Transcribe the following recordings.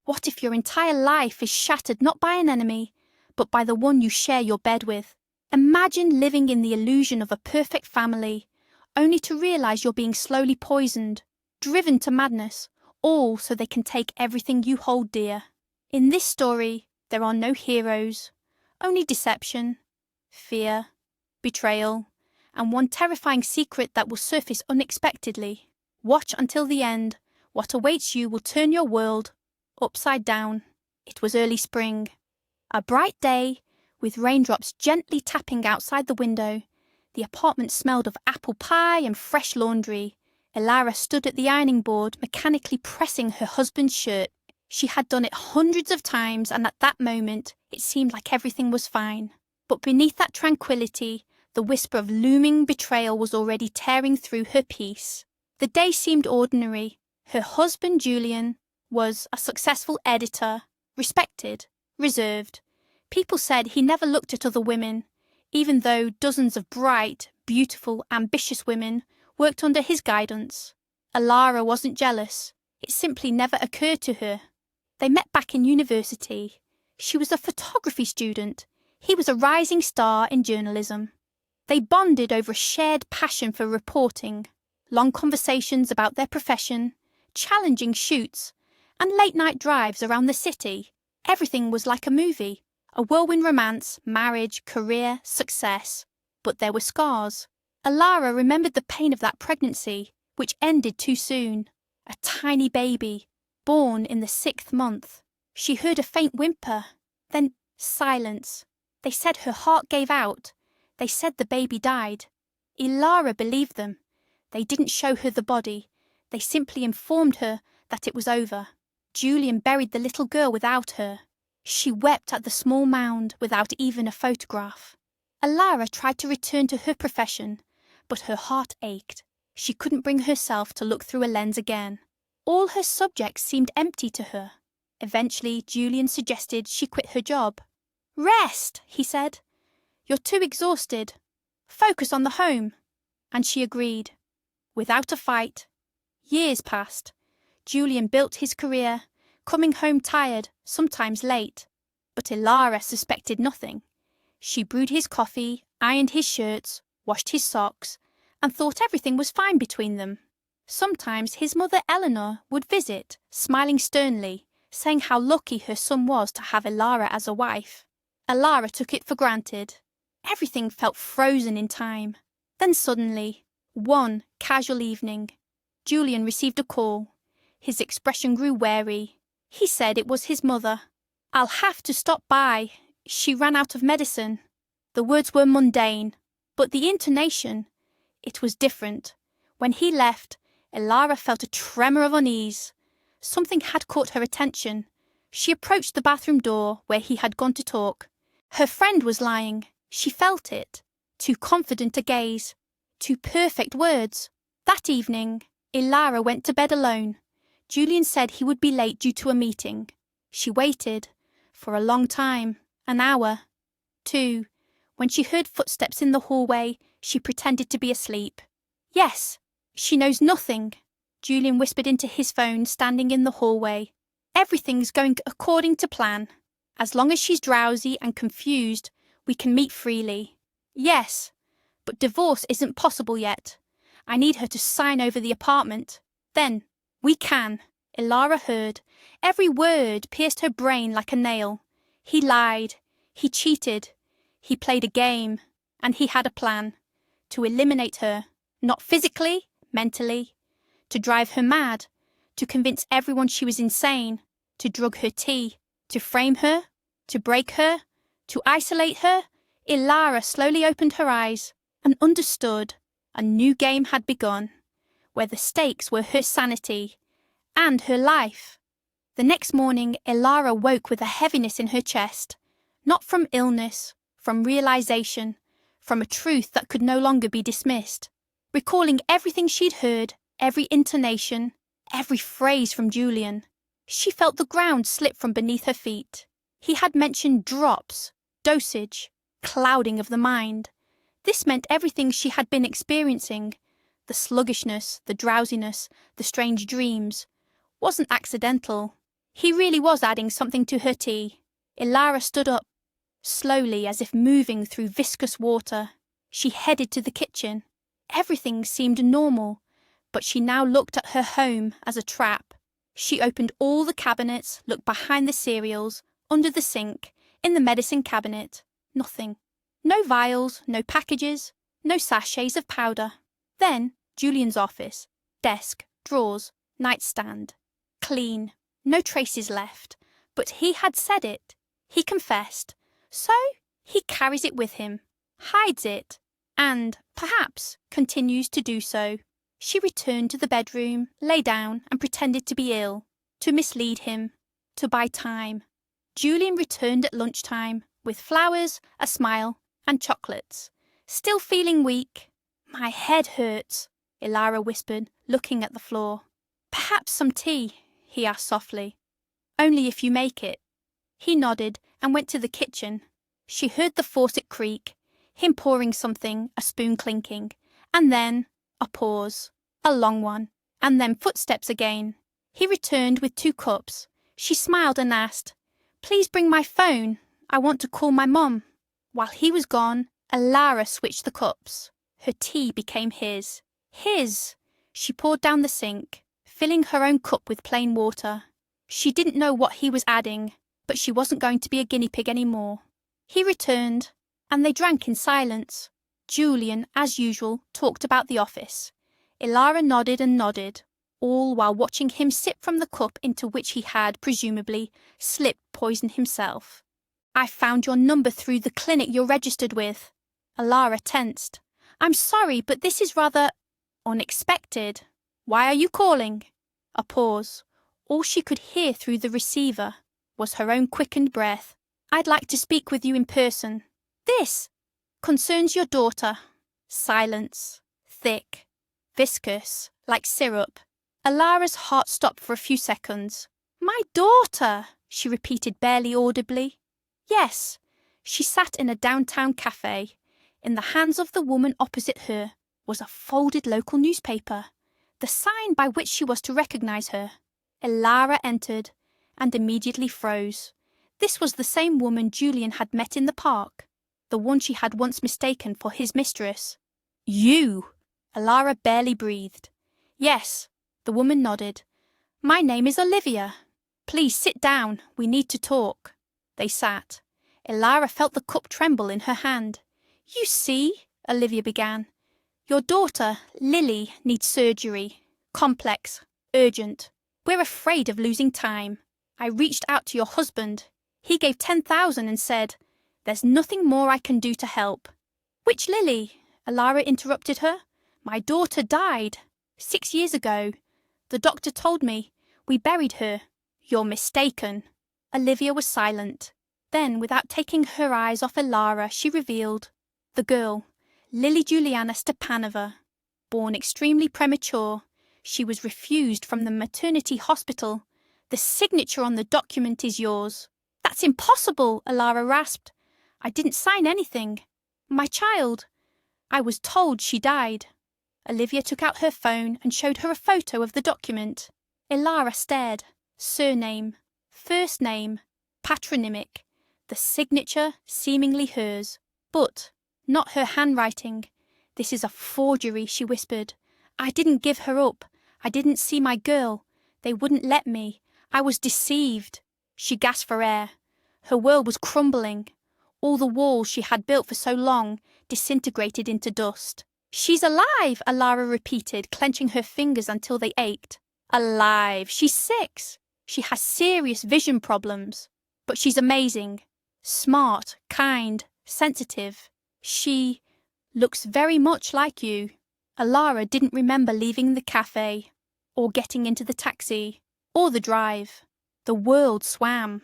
What if your entire life is shattered not by an enemy, but by the one you share your bed with? Imagine living in the illusion of a perfect family, only to realize you're being slowly poisoned, driven to madness, all so they can take everything you hold dear. In this story, there are no heroes, only deception, fear, betrayal, and one terrifying secret that will surface unexpectedly. Watch until the end. What awaits you will turn your world upside down. It was early spring. A bright day, with raindrops gently tapping outside the window. The apartment smelled of apple pie and fresh laundry. Elara stood at the ironing board, mechanically pressing her husband's shirt. She had done it hundreds of times, and at that moment, it seemed like everything was fine. But beneath that tranquility, the whisper of looming betrayal was already tearing through her peace. The day seemed ordinary. Her husband, Julian, was a successful editor, respected, reserved. People said he never looked at other women, even though dozens of bright, beautiful, ambitious women worked under his guidance. Elara wasn't jealous. It simply never occurred to her. They met back in university. She was a photography student. He was a rising star in journalism. They bonded over a shared passion for reporting, long conversations about their profession, challenging shoots, and late-night drives around the city. Everything was like a movie, a whirlwind romance, marriage, career, success. But there were scars. Elara remembered the pain of that pregnancy, which ended too soon. A tiny baby, born in the 6th month. She heard a faint whimper, then silence. They said her heart gave out. They said the baby died. Elara believed them. They didn't show her the body. They simply informed her that it was over. Julian buried the little girl without her. She wept at the small mound without even a photograph. Elara tried to return to her profession, but her heart ached. She couldn't bring herself to look through a lens again. All her subjects seemed empty to her. Eventually, Julian suggested she quit her job. "Rest," he said. "You're too exhausted. Focus on the home." And she agreed. Without a fight. Years passed. Julian built his career, coming home tired, sometimes late. But Elara suspected nothing. She brewed his coffee, ironed his shirts, washed his socks, and thought everything was fine between them. Sometimes his mother Eleanor would visit, smiling sternly, saying how lucky her son was to have Elara as a wife. Elara took it for granted. Everything felt frozen in time. Then suddenly, one casual evening, Julian received a call. His expression grew wary. He said it was his mother. "I'll have to stop by. She ran out of medicine." The words were mundane, but the intonation, it was different. When he left, Elara felt a tremor of unease. Something had caught her attention. She approached the bathroom door where he had gone to talk. Her friend was lying. She felt it. Too confident a gaze. Too perfect words. That evening, Elara went to bed alone. Julian said he would be late due to a meeting. She waited. For a long time. An hour. 2. When she heard footsteps in the hallway, she pretended to be asleep. "Yes, she knows nothing," Julian whispered into his phone, standing in the hallway. "Everything's going according to plan. As long as she's drowsy and confused, we can meet freely. Yes, but divorce isn't possible yet. I need her to sign over the apartment. Then, we can." Elara heard. Every word pierced her brain like a nail. He lied. He cheated. He played a game. And he had a plan. To eliminate her. Not physically, mentally. To drive her mad. To convince everyone she was insane. To drug her tea. To frame her. To break her. To isolate her. Elara slowly opened her eyes and understood a new game had begun, where the stakes were her sanity and her life. The next morning, Elara woke with a heaviness in her chest, not from illness, from realization, from a truth that could no longer be dismissed. Recalling everything she'd heard, every intonation, every phrase from Julian, she felt the ground slip from beneath her feet. He had mentioned drops, dosage, clouding of the mind. This meant everything she had been experiencing, the sluggishness, the drowsiness, the strange dreams, wasn't accidental. He really was adding something to her tea. Ilara stood up, slowly as if moving through viscous water. She headed to the kitchen. Everything seemed normal, but she now looked at her home as a trap. She opened all the cabinets, looked behind the cereals, under the sink, in the medicine cabinet. Nothing. No vials, no packages, no sachets of powder. Then Julian's office, desk, drawers, nightstand. Clean. No traces left. But he had said it. He confessed. So he carries it with him, hides it, and, perhaps, continues to do so. She returned to the bedroom, lay down, and pretended to be ill, to mislead him, to buy time. Julian returned at lunchtime, with flowers, a smile, and chocolates. Still feeling weak. My head hurts, Ilara whispered, looking at the floor. Perhaps some tea, he asked softly. Only if you make it. He nodded and went to the kitchen. She heard the faucet creak, him pouring something, a spoon clinking, and then a pause, a long one, and then footsteps again. He returned with 2 cups. She smiled and asked, "Please bring my phone. I want to call my mum." While he was gone, Ilara switched the cups. Her tea became his. His! She poured down the sink, filling her own cup with plain water. She didn't know what he was adding, but she wasn't going to be a guinea pig anymore. He returned, and they drank in silence. Julian, as usual, talked about the office. Ilara nodded and nodded, all while watching him sip from the cup into which he had, presumably, slipped poison himself. "I found your number through the clinic you're registered with." Ilara tensed. "I'm sorry, but this is rather unexpected. Why are you calling?" A pause. All she could hear through the receiver was her own quickened breath. "I'd like to speak with you in person. This concerns your daughter." Silence. Thick. Viscous, like syrup. Ilara's heart stopped for a few seconds. "My daughter," she repeated barely audibly. Yes, she sat in a downtown cafe. In the hands of the woman opposite her was a folded local newspaper, the sign by which she was to recognize her. Ilara entered and immediately froze. This was the same woman Julian had met in the park, the one she had once mistaken for his mistress. "You!" Ilara barely breathed. "Yes," the woman nodded. "My name is Olivia. Please sit down, we need to talk." They sat. Ilara felt the cup tremble in her hand. "You see," Olivia began, "your daughter, Lily, needs surgery. Complex. Urgent. We're afraid of losing time. I reached out to your husband. He gave 10,000 and said, 'There's nothing more I can do to help.'" "Which Lily?" Ilara interrupted her. "My daughter died 6 years ago. The doctor told me. We buried her." "You're mistaken." Olivia was silent. Then, without taking her eyes off Ilara, she revealed. The girl, Lily Juliana Stepanova. Born extremely premature. She was refused from the maternity hospital. The signature on the document is yours." "That's impossible," Ilara rasped. "I didn't sign anything. My child. I was told she died." Olivia took out her phone and showed her a photo of the document. Ilara stared. Surname, first name, patronymic, the signature seemingly hers, but not her handwriting. "This is a forgery," she whispered. "I didn't give her up. I didn't see my girl. They wouldn't let me. I was deceived." She gasped for air. Her world was crumbling. All the walls she had built for so long disintegrated into dust. "She's alive," Ilara repeated, clenching her fingers until they ached. "Alive. She's 6. She has serious vision problems. But she's amazing. Smart, kind, sensitive. She looks very much like you." Ilara didn't remember leaving the cafe, or getting into the taxi, or the drive. The world swam.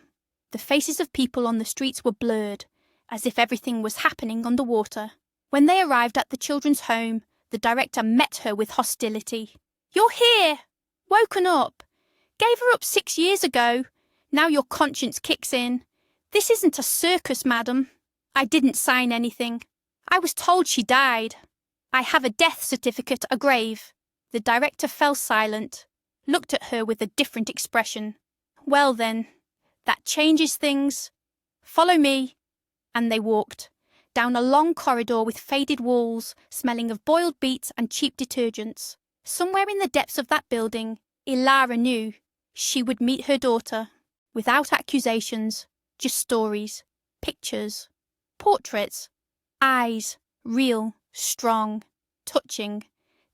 The faces of people on the streets were blurred, as if everything was happening underwater. When they arrived at the children's home, the director met her with hostility. "You're here! Woken up! Gave her up 6 years ago. Now your conscience kicks in. This isn't a circus, madam. I didn't sign anything. I was told she died. I have a death certificate, a grave." The director fell silent, looked at her with a different expression. Well then, that changes things. Follow me. And they walked down a long corridor with faded walls, smelling of boiled beets and cheap detergents. Somewhere in the depths of that building, Ilara knew she would meet her daughter. Without accusations, just stories, pictures, portraits, eyes, real, strong, touching,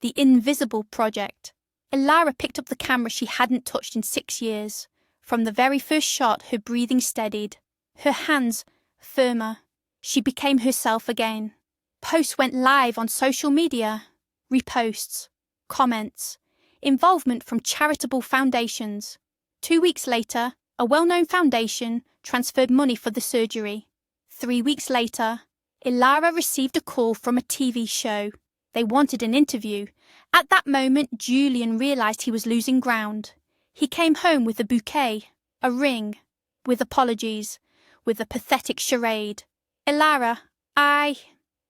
the invisible project. Ilara picked up the camera she hadn't touched in 6 years. From the very first shot, her breathing steadied, her hands firmer. She became herself again. Posts went live on social media, reposts, comments, involvement from charitable foundations. 2 weeks later, a well-known foundation transferred money for the surgery. 3 weeks later, Ilara received a call from a TV show. They wanted an interview. At that moment, Julian realised he was losing ground. He came home with a bouquet, a ring, with apologies, with a pathetic charade. Ilara, I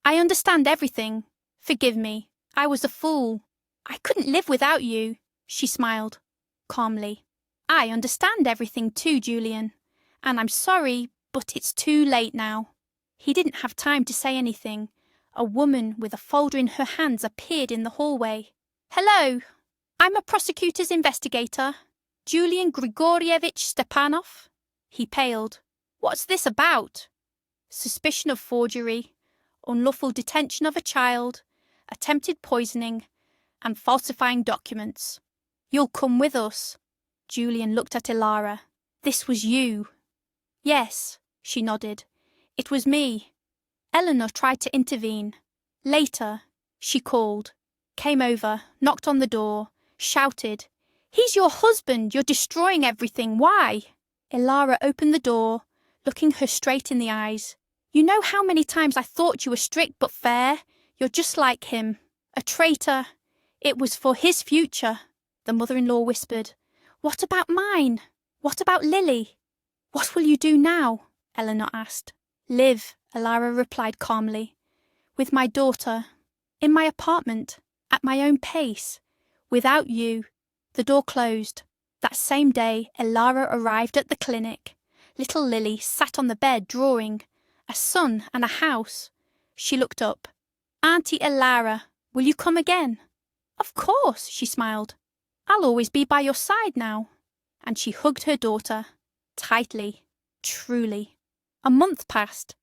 understand everything. Forgive me. I was a fool. I couldn't live without you. She smiled, calmly. I understand everything too, Julian. And I'm sorry, but it's too late now. He didn't have time to say anything. A woman with a folder in her hands appeared in the hallway. Hello, I'm a prosecutor's investigator. Julian Grigorievich Stepanov. He paled. What's this about? Suspicion of forgery, unlawful detention of a child, attempted poisoning, and falsifying documents. You'll come with us. Julian looked at Ilara. This was you. Yes, she nodded. It was me. Eleanor tried to intervene. Later, she called, came over, knocked on the door, shouted, He's your husband! You're destroying everything! Why? Ilara opened the door, looking her straight in the eyes. You know how many times I thought you were strict but fair? You're just like him. A traitor. It was for his future, the mother-in-law whispered. What about mine? What about Lily? What will you do now? Eleanor asked. Live, Ilara replied calmly. With my daughter. In my apartment. At my own pace. Without you. The door closed. That same day, Ilara arrived at the clinic. Little Lily sat on the bed drawing. A son and a house. She looked up. Auntie Ilara, will you come again? Of course, she smiled. I'll always be by your side now. And she hugged her daughter. Tightly. Truly. A month passed.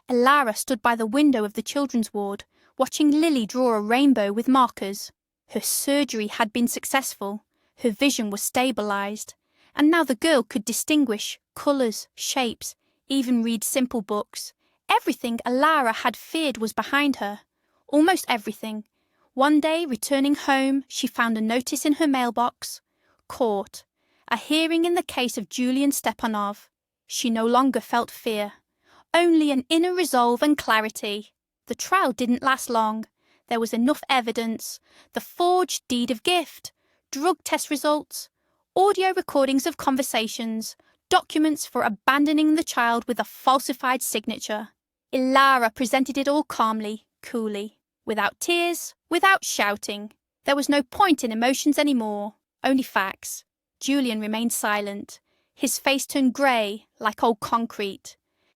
Ilara stood by the window of the children's ward, watching Lily draw a rainbow with markers. Her surgery had been successful. Her vision was stabilised. And now the girl could distinguish colours, shapes, even read simple books. Everything Ilara had feared was behind her. Almost everything. One day, returning home, she found a notice in her mailbox. Court. A hearing in the case of Julian Stepanov. She no longer felt fear. Only an inner resolve and clarity. The trial didn't last long. There was enough evidence. The forged deed of gift. Drug test results. Audio recordings of conversations. Documents for abandoning the child with a falsified signature. Ilara presented it all calmly, coolly. Without tears, without shouting. There was no point in emotions anymore. Only facts. Julian remained silent. His face turned grey, like old concrete.